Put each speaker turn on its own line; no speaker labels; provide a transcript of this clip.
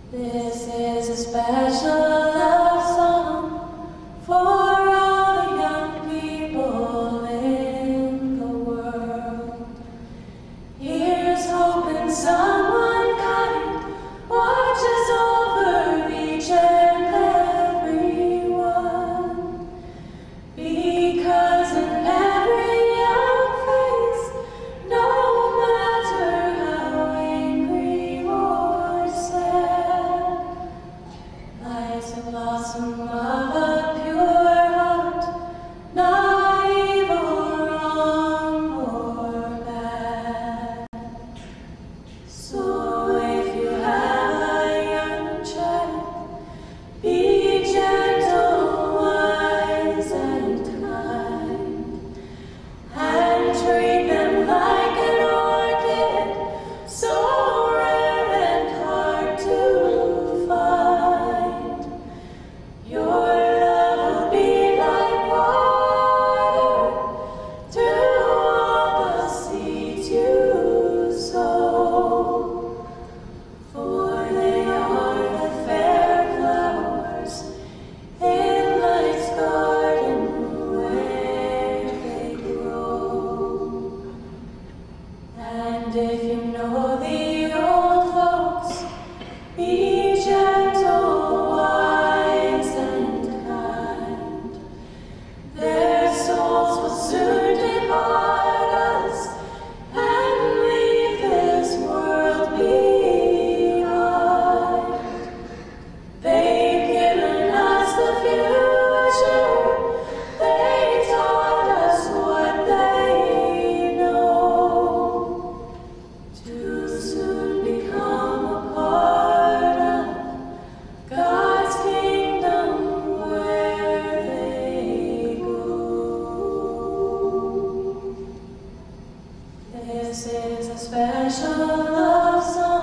This is a special love song for all the young people in the world. Here's hoping someone kind watches over each and every one. Because in every young face, no matter how angry or sad, lies a blossom of a pure heart, not evil, wrong, or bad. So if you have a young child, be gentle, wise, and kind, and treat them like an orchid, so rare and hard to find. Your love will be like water to all the seeds you sow, for they are the fair flowers in life's garden where they grow. And if you know the old folks, be gentle, wise, and kind. Their souls will soon depart us and leave this world behind. They've given us the future, they taught us what they know, to soon become a part of God's kingdom where they go. This is a special love song